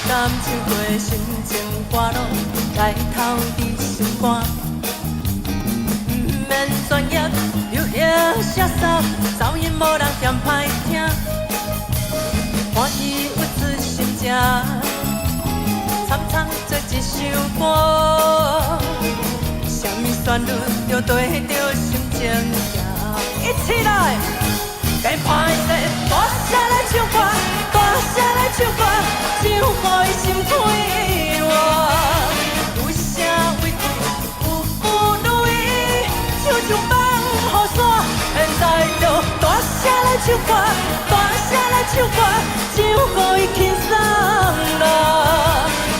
甘唱过心情歌路，来透你心肝。不免专业，流行写扫，噪音无人嫌歹听。欢喜有出心情，参唱做一首歌。什么旋律就对着心情行，一起来！该歹势，大声来唱歌，大声来唱歌，唱予伊心快活。有啥委屈有不如意，唱唱放雨伞。现在就大声来唱歌，大声来唱歌，唱予伊轻松啦。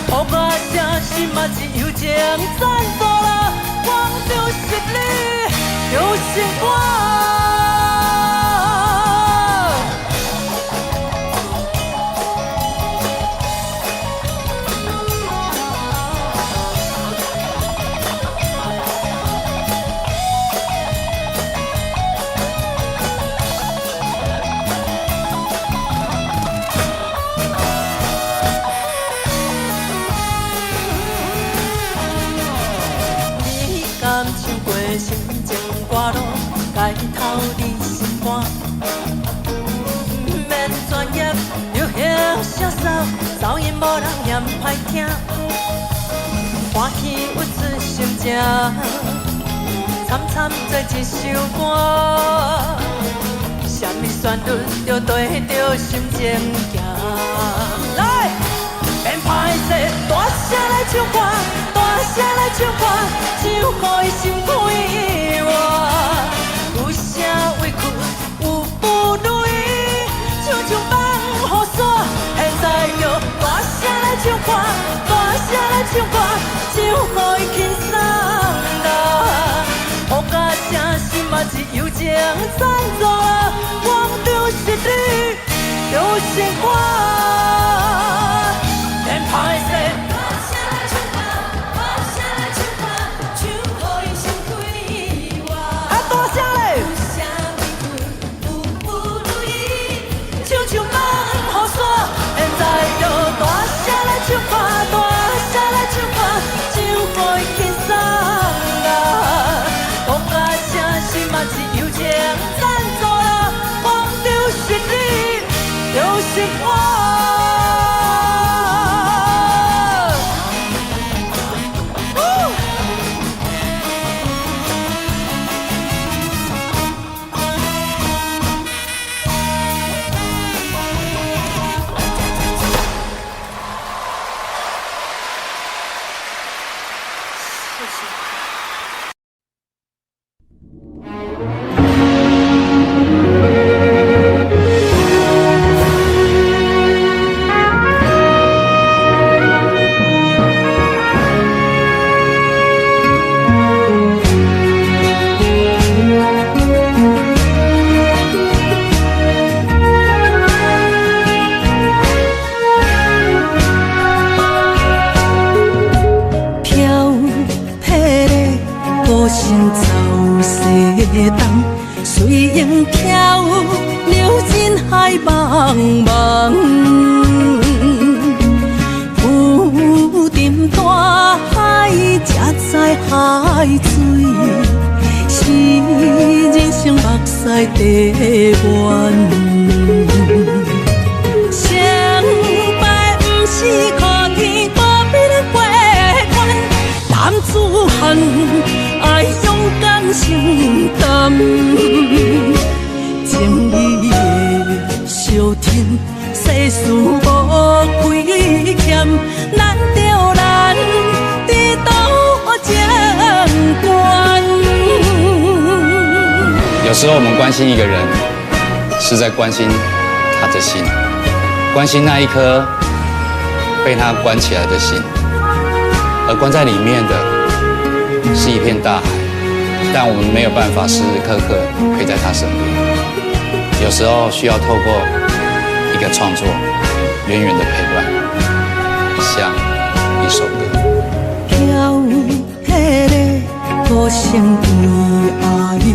予我声心嘛是友情赞助啦，光就是你流星歌。心情歌路，该透你心肝。不免专业，流行写扫，噪音无人嫌歹听。欢喜有出心情，参参做一首歌。什么旋律就对着心情行。来，免歹势，大声来唱歌，大声来唱歌，唱予伊心快活。有啥委屈有不如意，唱唱放雨伞。现在就大声来唱歌，大声来唱歌，唱予伊轻松啦。予我声心嘛是友情赞助啦，光就是你流星歌。免歹势。唱歌，大声来唱歌，唱予伊轻松啦。予我声心嘛是友情赞助啦，光就是你流星歌。有时候我们关心一个人，是在关心他的心，关心那一颗被他关起来的心，而关在里面的是一片大海，但我们没有办法时时刻刻陪在他身边。有时候需要透过一个创作，远远的陪伴，像一首歌。飘迄个孤星为爱恋。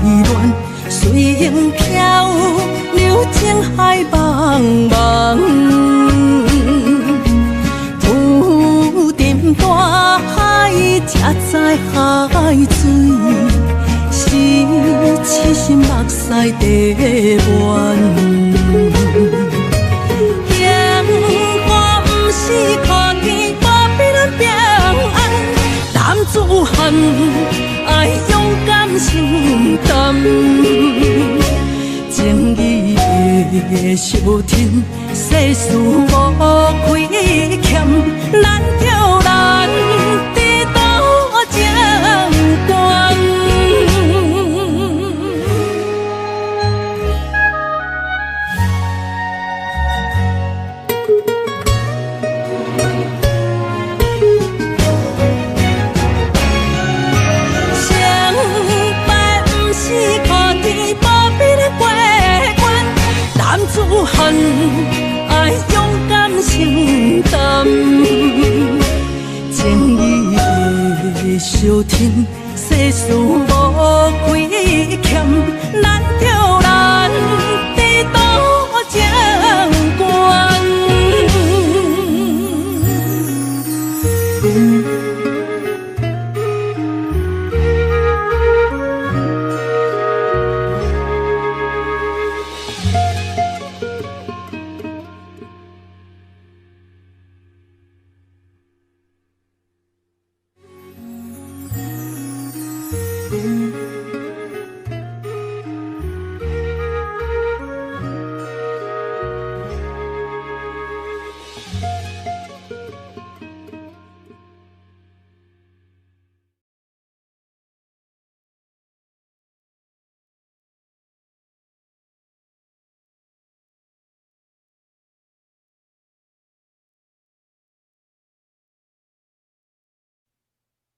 随影飘，流情海茫茫，土地缘。幸福不是靠天保庇咱平安，男子汉爱勇敢承担，正义的小天，世事无亏欠，咱着咱伫倒情关。汉爱勇敢承担，正义的小天，世事无亏欠，咱着咱伫倒情关。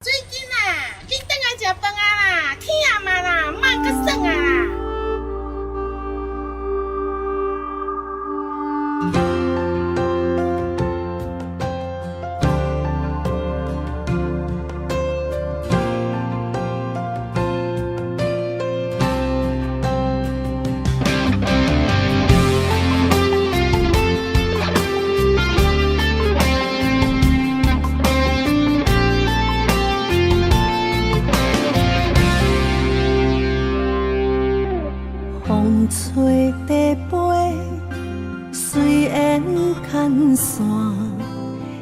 水囡啊，紧转来食饭啊啦，天啊嘛啦，莫阁耍啊啦。风吹地飞，虽然牵线，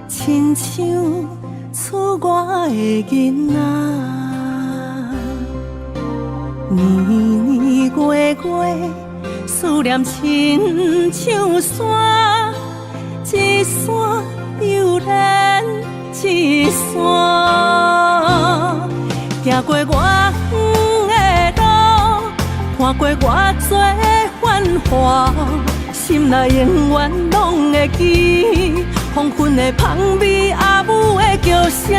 亲像厝外的囡仔。年年月月，思念亲像山，一山又连一山，行过我远的路。看过偌多繁华，心内永远拢会记黄昏的香味，阿母的叫声。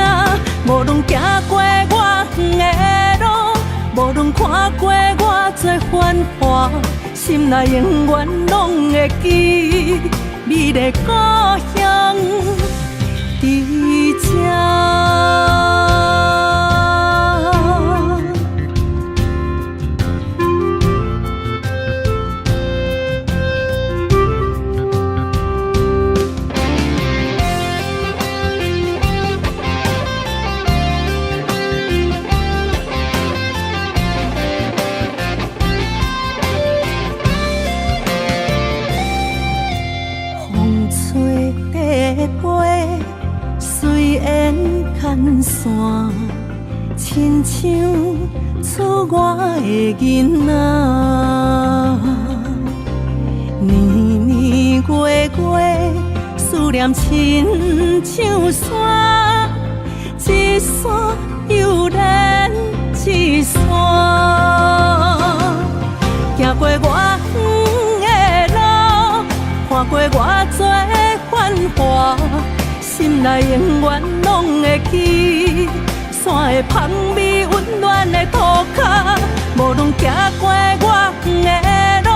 无论行过偌远的路，无论看过偌多繁华，心内永远拢会记美丽故乡伫这。虽然牵线，亲像厝外的囡仔，年年月月，思念亲像山，一山又连一山，行过我远的路，看过偌多繁华。心内永远拢会记山的香味，温暖的土脚。无论行过偌远的路，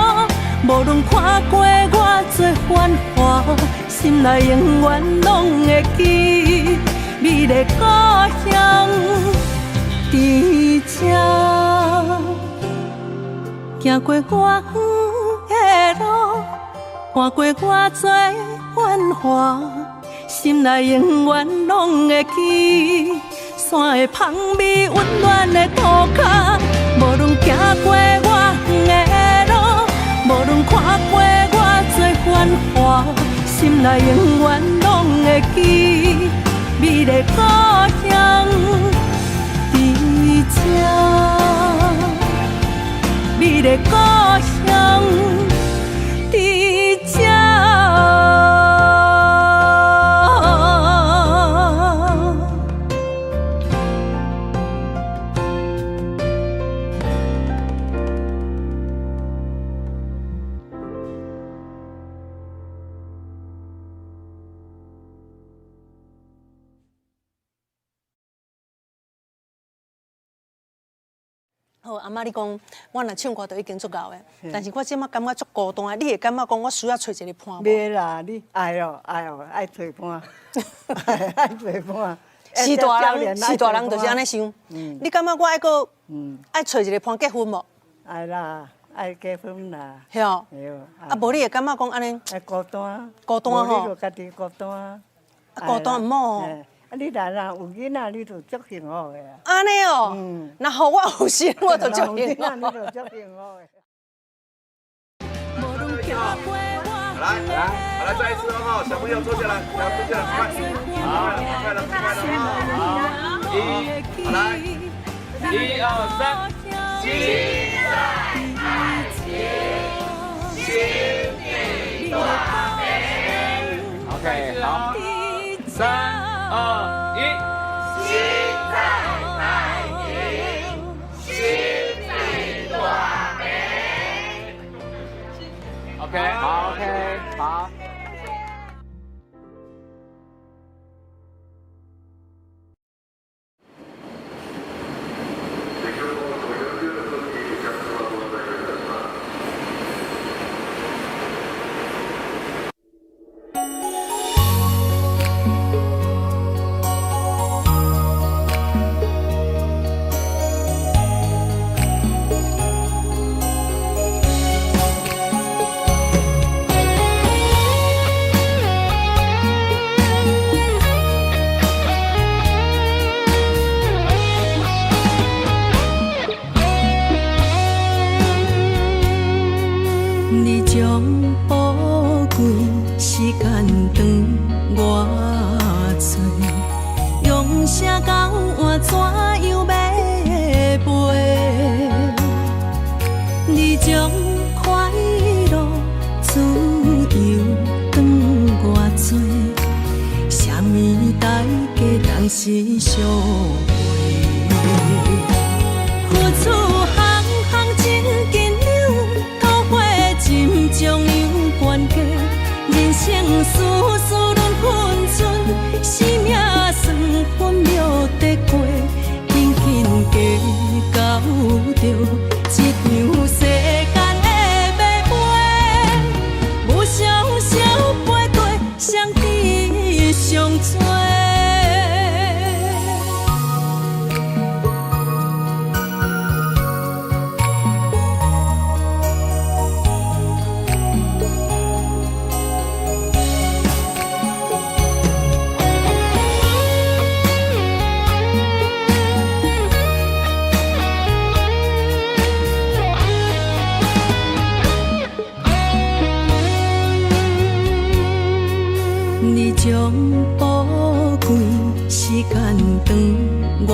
无论看过偌多繁华，心内永远拢会记美丽故乡伫这。行过偌远的路，看过偌多繁华。心内永远拢会记山的香味，温暖的土脚。无论行过偌远的看过我多繁华，心内永远拢会记美丽故乡伫这，美丽故乡伫这。好，阿妈，你讲我若唱歌就已经足够的，但是我即马感觉足孤单，你会感觉讲我需要找一个伴无？袂啦，你爱爱找伴，爱找伴。是大人就是安尼想。你感觉我爱个爱找一个伴结婚无？爱啦，爱结婚啦。系哦。啊，无你会感觉讲安尼？爱孤单。孤单吼。你就家己孤单。啊，孤单唔好。啊，你若有囡仔，你就足幸福的啊。安尼哦。那好，我有心，我就足幸福。你就足幸福的。来，再一次哈，小朋友坐下来，坐下来，快，好，快了，好，来，1、2、3，心在爱情，心地大美。OK， 好，3、2、1，心在爱情，心地大美。OK， 好 ，OK， 好。你将宝贵时间长我做，用声交换怎样要陪？你将快乐自由长我做，啥物代价当时相会？付出行行真紧张。心将样悬价，人生事事轮分寸，生命算分秒得过，轻轻加到着一场世间的马背，无常少飞过，相知上多。你将宝贵时间长我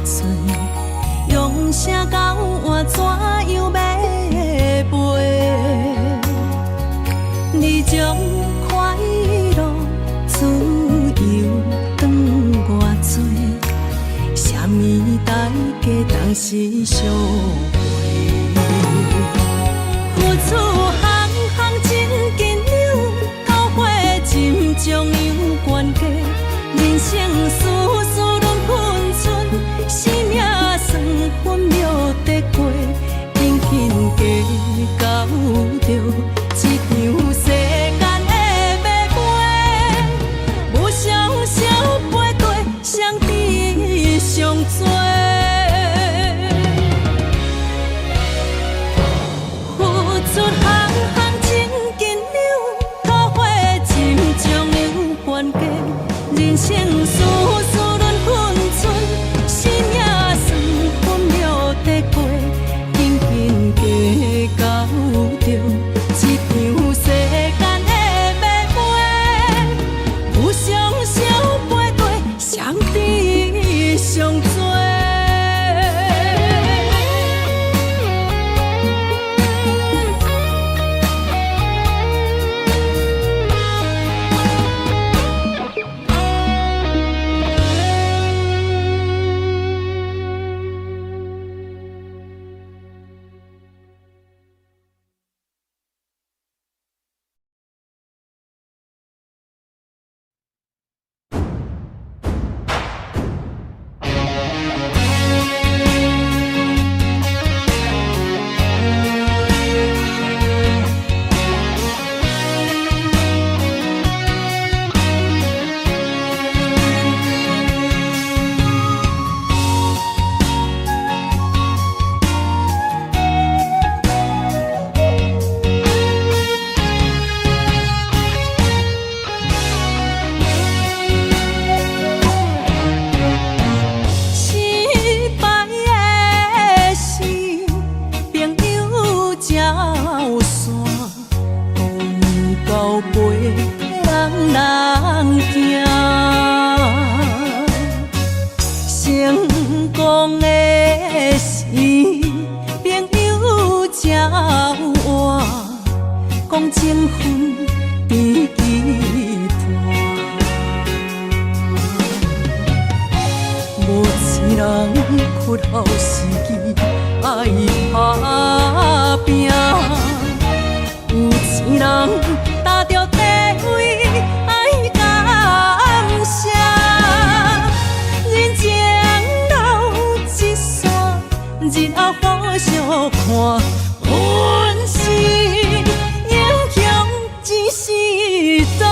做，用声交换怎样要陪？你将快乐自由长我做，啥物代价当时相会？付出行行真紧张。心将样悬价，人生事事轮分寸，生命算分秒得过，轻轻加到着一场世间的马背，无常少飞过，相知上多。付出行行真紧人生事事轮分寸，生命算分秒得过，轻轻加到着。屈后时机爱打拼，有钱人踏着地位爱感谢，人情留一线，日后互相看。阮是英雄一时代。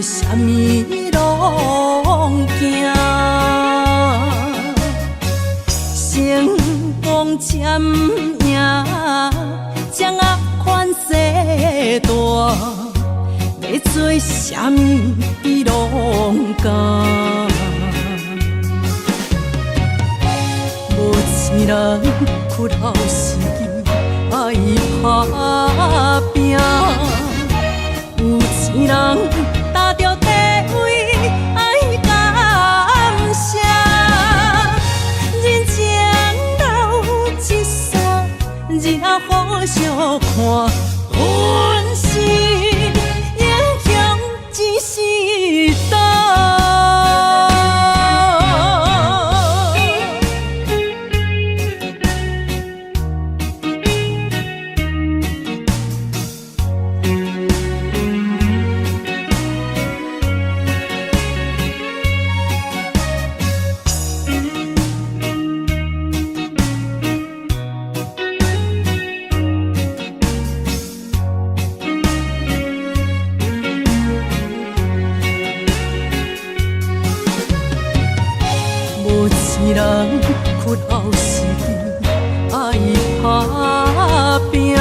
啥物拢惊，成功占赢，掌握权势大，要做啥物伊拢敢。无钱人屈后时机爱打拼，有钱人。踏着地位爱感谢，人情留一线，日后互相看。阮是英雄一时代。人屈后时机爱打拼，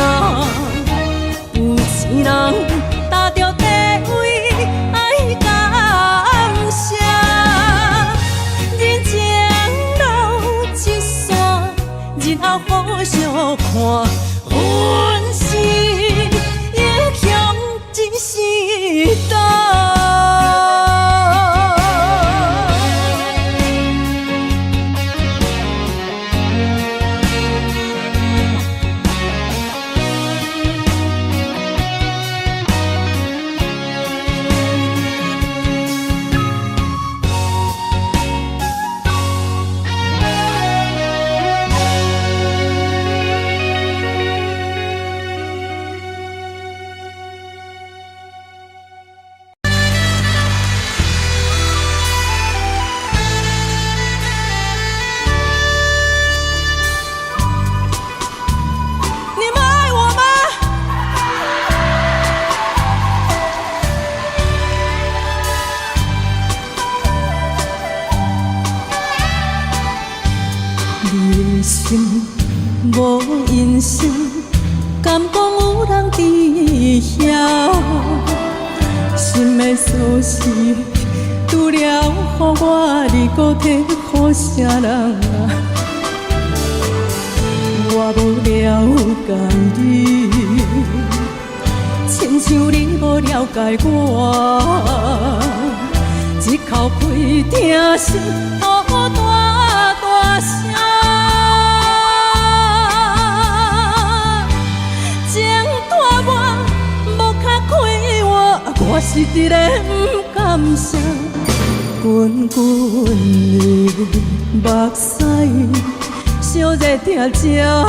有钱人踏着地位爱感谢，人情留一线，日后互相看。阮是英雄一时代。无因性，敢讲有人知晓？心的锁匙，除了予我，你搁摕予啥人啊？我无了解你，亲像你无了解我，一口气听心予大大声。我是一个不甘心，滚滚的目屎，烧热疼才知影。啊，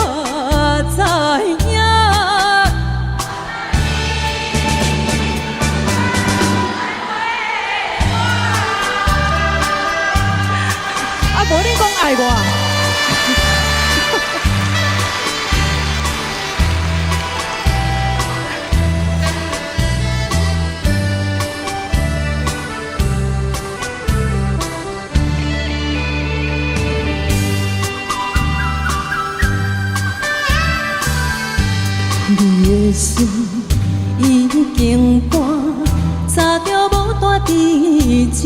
无你讲爱我。你的心已经搬早着无大伫这，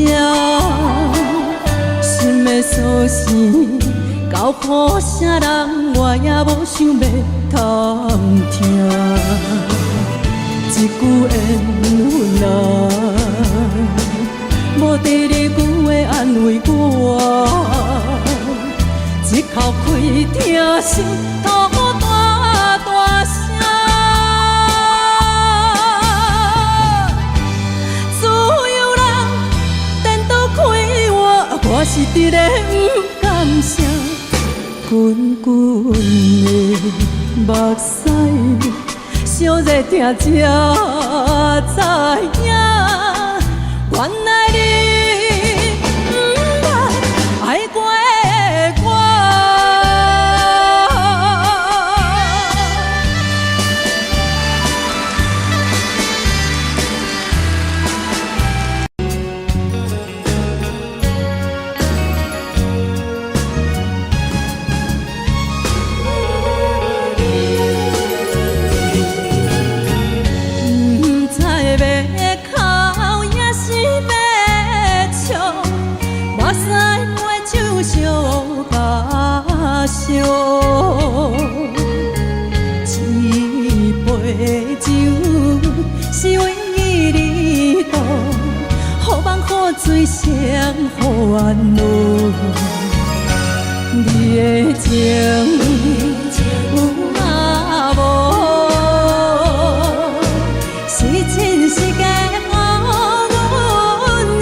心的锁匙交予啥人，我也无想要探听。一句缘分啊，无第二句话安慰我，一口气听心吐大大声。自由人颠倒开我是直个不甘声，滚滚的目屎。烧热听才知影，原来你不捌爱过我。一杯酒是为你倒，予梦予水双予缘路。你的情有啊无，是真是假予阮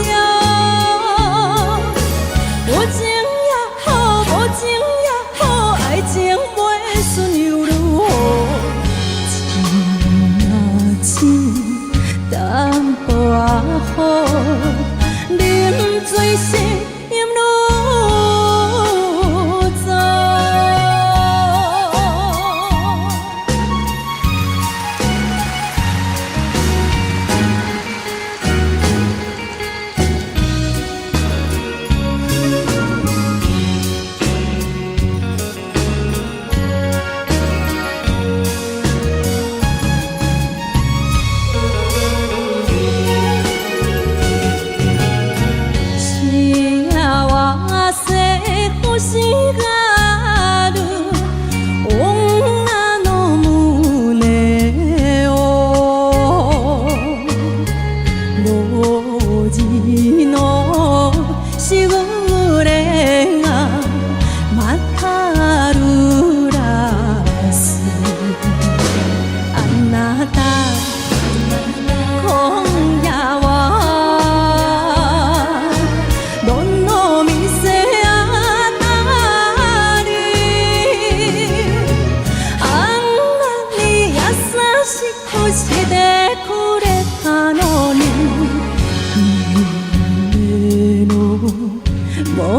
摇。有情也好，无情也好，爱情袂顺又如何？情若深，淡薄仔好，啉醉时饮愈糟。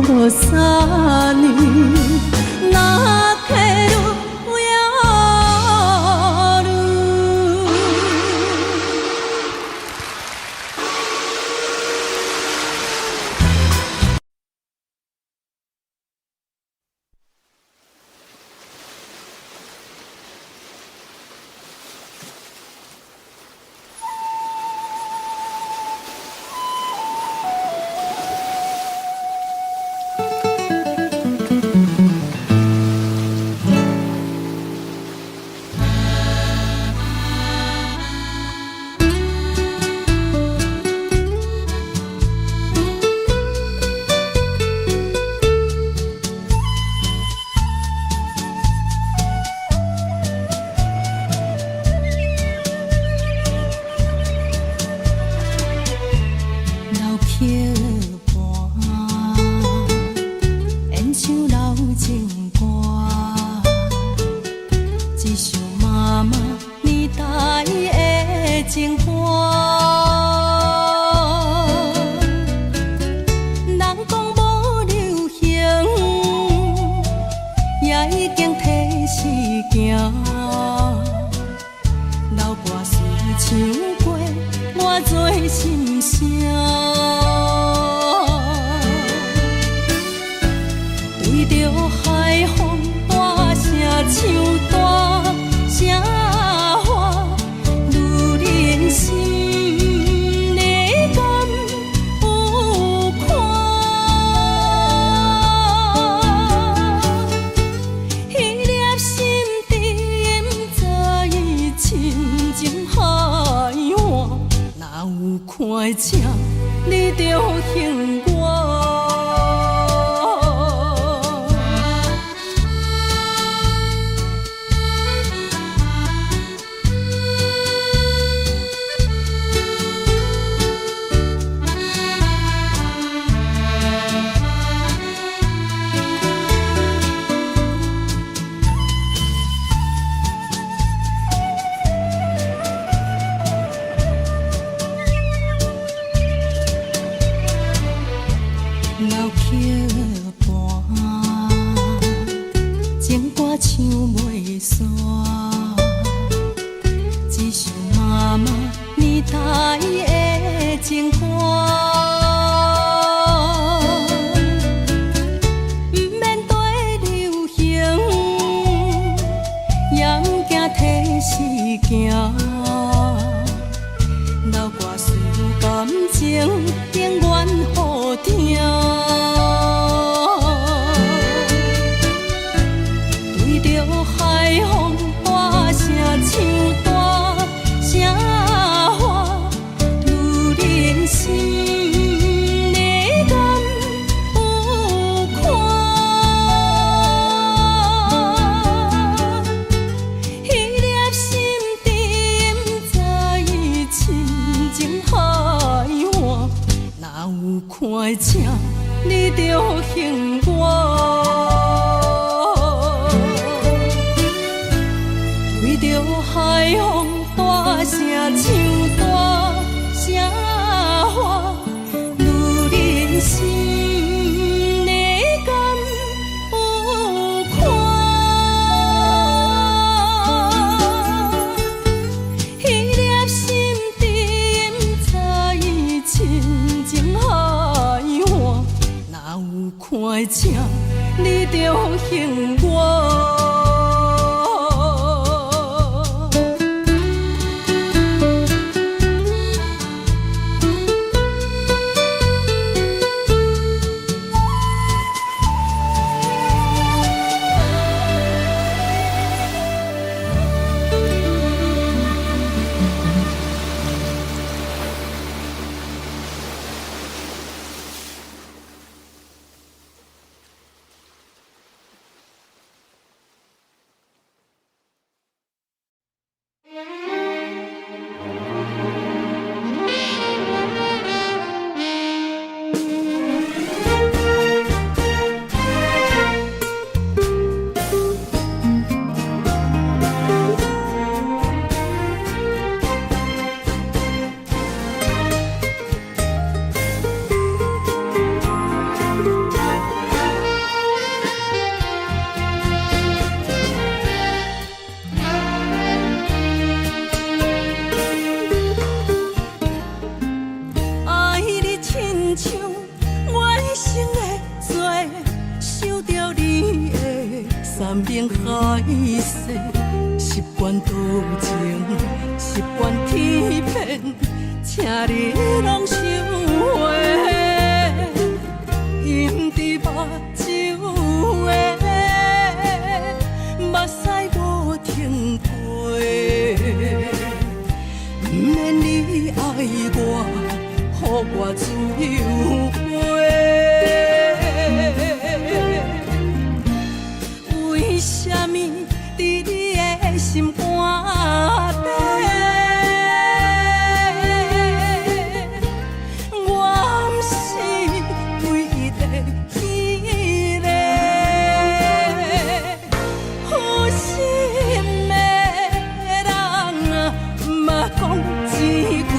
无三年，那客路遥路。若有看会正，你着还我。老桥畔，情歌唱袂煞，只想妈妈年代的情歌。不免对流行，也不惊替时行。老歌词感情永远好听。对着海风大声唱大声话，女人心你敢有看？迄粒心沉在深情海岸，哪有看会正？你着还我。对着海风大声唱大声话，女人心你敢有看？迄粒心沉在深情海岸，哪有看会正？你着还我。山明海誓，习惯多情，习惯天变，请你拢收回。饮伫目睭的，目屎无停过。不免你爱我，予我自由飞。为什么伫你的心肝底，我不是唯一的迄个负心的人，嘛讲一句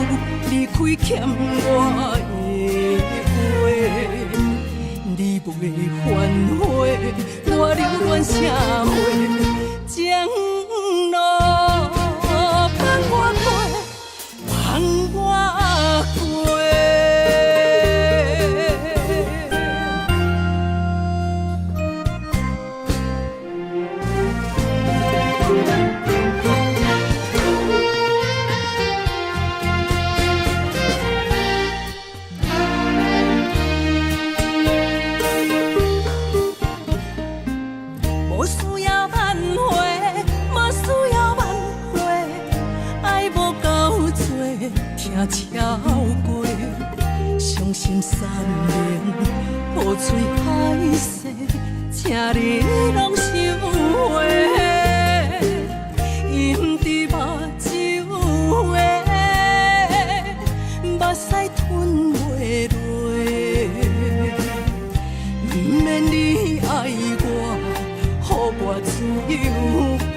离开欠我的话，你袂反悔。我留恋社会，情路放我过，放我过。无需要挽跳过，伤心三年，雨水海逝，请你拢收回。饮伫目睭的，目屎吞袂落，不免你爱我，予我自由飞。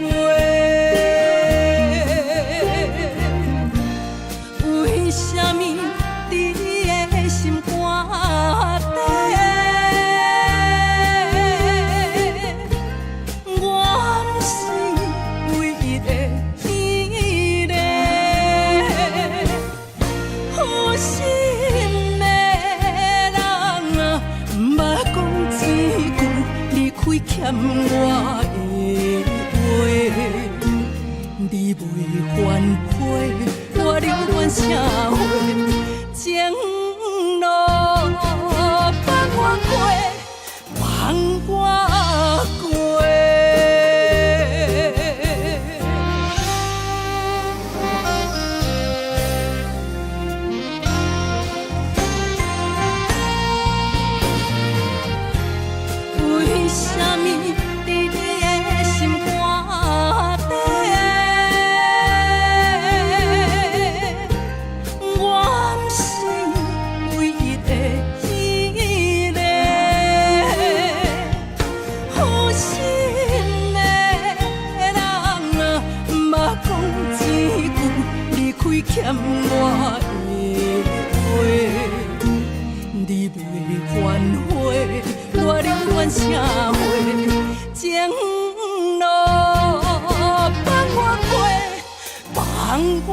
为什么伫你的心肝底？我不是唯一的依个，有心的人啊，毋捌讲一句离开欠我的话，你袂反悔，我宁愿社会情路放我过，放我过。为什么伫你的心肝底？我不是唯一的依个，有心的人啊，毋捌讲一句离开欠我的话，你袂反悔，我宁愿社会情路放我过，放我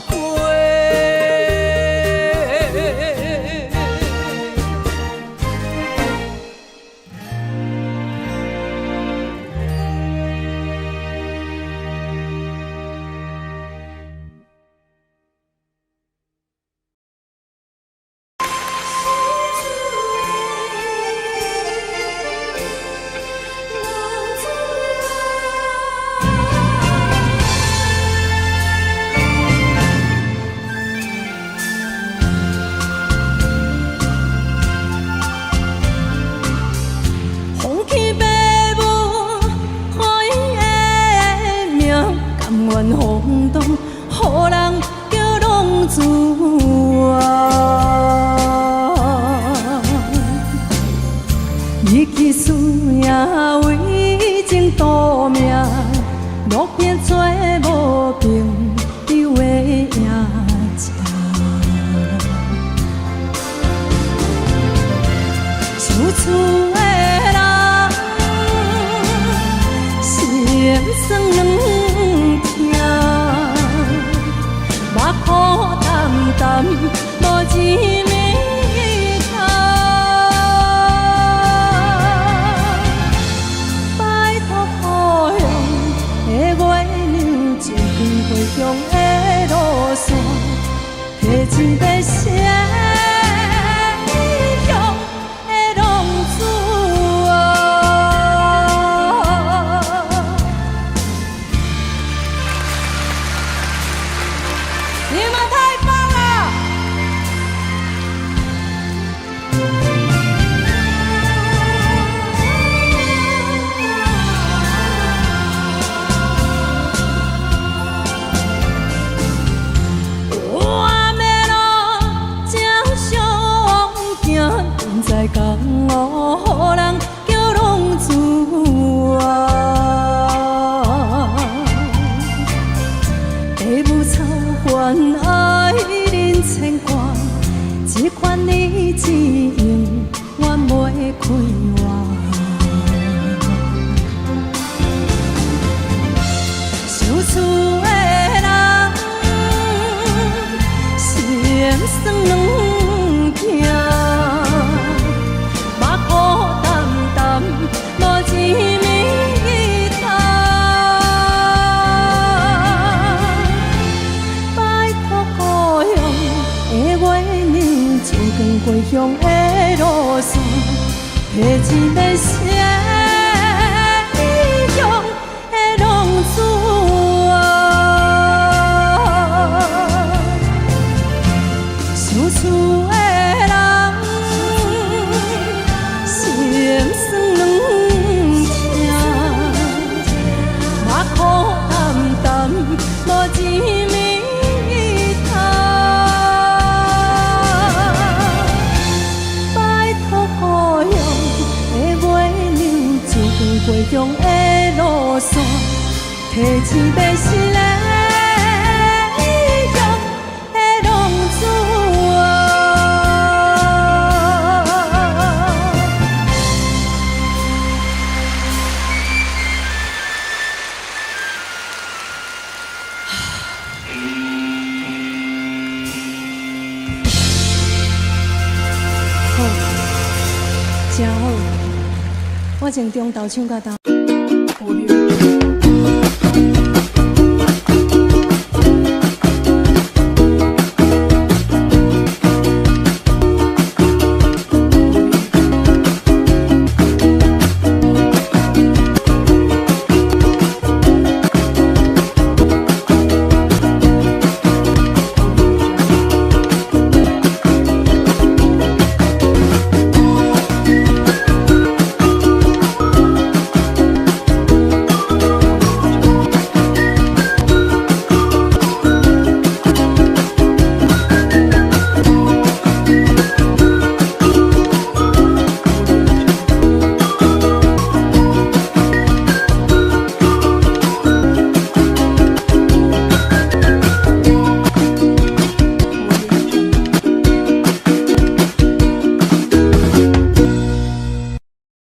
过。风起马舞，看伊的命甘愿轰动，予人叫浪子啊！伊去事业为情赌命，路边做无朋友的赢者。厝厝的人，心酸两听，目眶淡淡，无字面通。拜托故乡的月亮，一根回乡的路线，提一个声。你们太棒了！我要路正向行，现在江湖人叫浪子啊！地母操烦爱人牵挂，这款你只用我袂开我。受厝的人，心酸两听，目眶淡淡，无字面通。拜托故乡的月亮，照光归乡的路线，提一个声，异乡的浪子啊！厝的人，心酸两听，目眶淡淡，无一暝通。拜托予用的月亮，一段过乡的路线，提醒要是咧。真好，我从中昼唱到头。